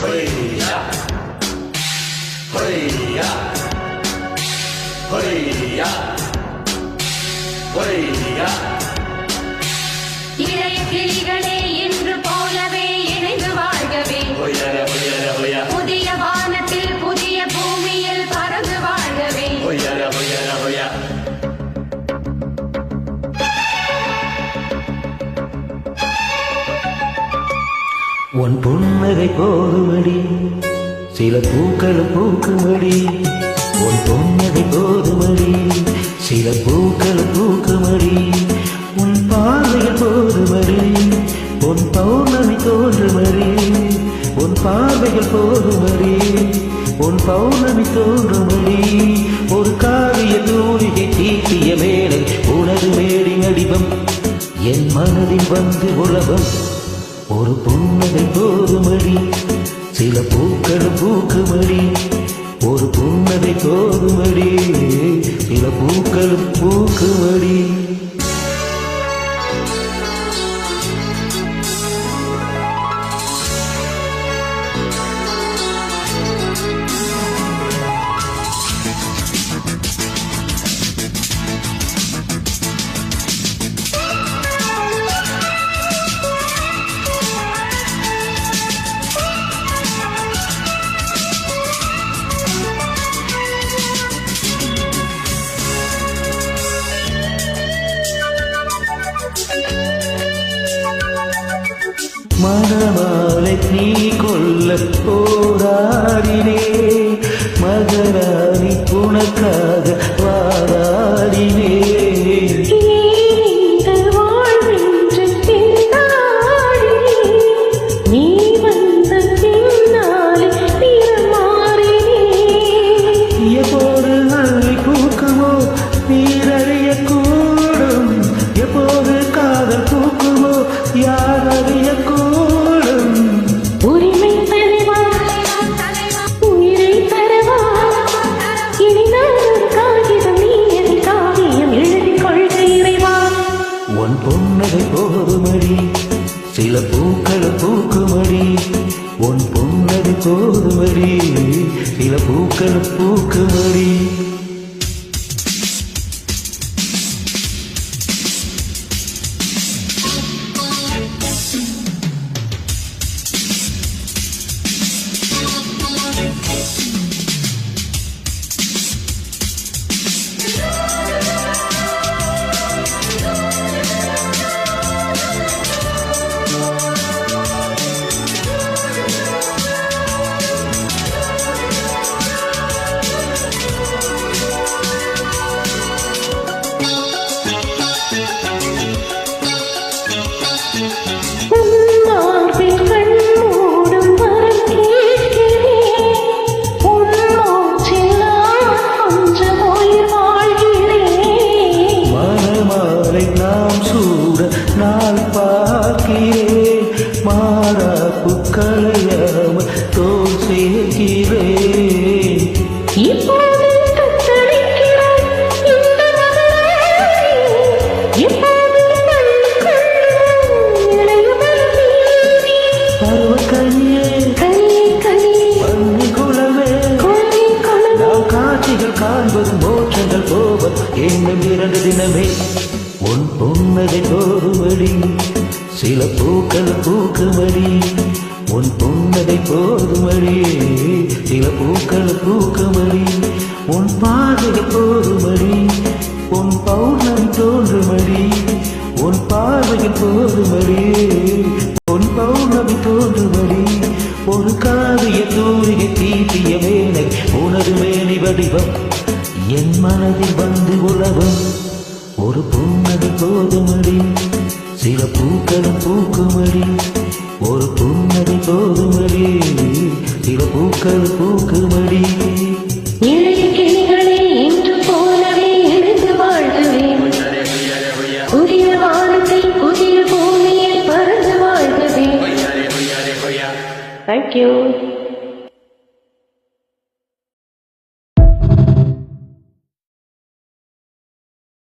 இளைய கிளிகளே இன்று போலவே இணைந்து வாழ்கவே, புதிய வானத்தில் புதிய பூமியில் பறந்து வாழ்கவே. உன் புன்னகை போதுமடி, சில பூக்கள் பூக்குமடி. உன் புன்னகை போதுமடி, சில பூக்கள் பூக்குமடி. உன் பார்வைகள் போதுமடி, உன் பௌர்ணமி தோன்றுமடி. உன் பார்வைகள் போதுமடி, உன் பௌர்ணமி தோன்றுமடி. ஒரு காவிய தூரிகை தீட்டிய வேளை உனது மேடி வடிவம் என் மனதில் வந்து உலகம். ஒரு புன்னகை போதுமடி, சில பூக்கள் பூக்குமடி. ஒரு புன்னகை போதுமடி, சில பூக்கள் பூக்குமடி. மணமாலை நீ கொல்ல போராடினே, மகராணி உனக்காக வாராடினே. எப்போது அள்ளி பூக்குமோ நீரறிய கூடும், எப்போது காதல் பூக்குமோ யார் அறிய கூடும். உரிமை தருவா, உயிரை தருவா, இனி நான் காகிதம் நீ எதில் காவியம் எழுதிக் கொள்க இறைவா. உன் புன்னகை போதுமடி, சில பூக்கள் பூக்குமடி. உன் புன்னகை போதுமடி, சில பூக்கள் பூக்குமடி. நாள் பார்க்கிறேன், மாறாப்பு கலையாமல் தோல் சேர்க்கிறேன். இப்போது தத்தளிக்கிறோம் இந்த மகராணி, இப்போது பருவக்கனியே பன்னி குலவே, நாம் காட்சிகள் காண்பது மோட்சங்கள் போவது இன்னும் 2 தினமே. உன் புன்னகை போதுமடி, சில பூக்கள் பூக்குமடி. உன் புன்னகை போதுமடி, சில பூக்கள் பூக்குமடி. உன் பார்வைகள் போதுமடி, உன் பௌர்ணமி தோன்றுமடி. உன் பார்வைகள் போதுமடி, உன் பௌர்ணமி தோன்றுமடி. ஒரு காவிய தூரிகை தீட்டிய வேலை உனது மேனி வடிவம் என் மனதில் வந்து உலகம். ஒரு புன்னகை போதுமடி, சில பூக்கள் பூக்குமடி. ஒரு புன்னகை போதுமடி, சில பூக்கள் பூக்குமடி. இளைய கிளிகளே இன்று போலவே இணைந்து வாழ்கவே, புதிய வானத்தில் புதிய பூமியில் பறந்து வாழ்கவே. Thank you.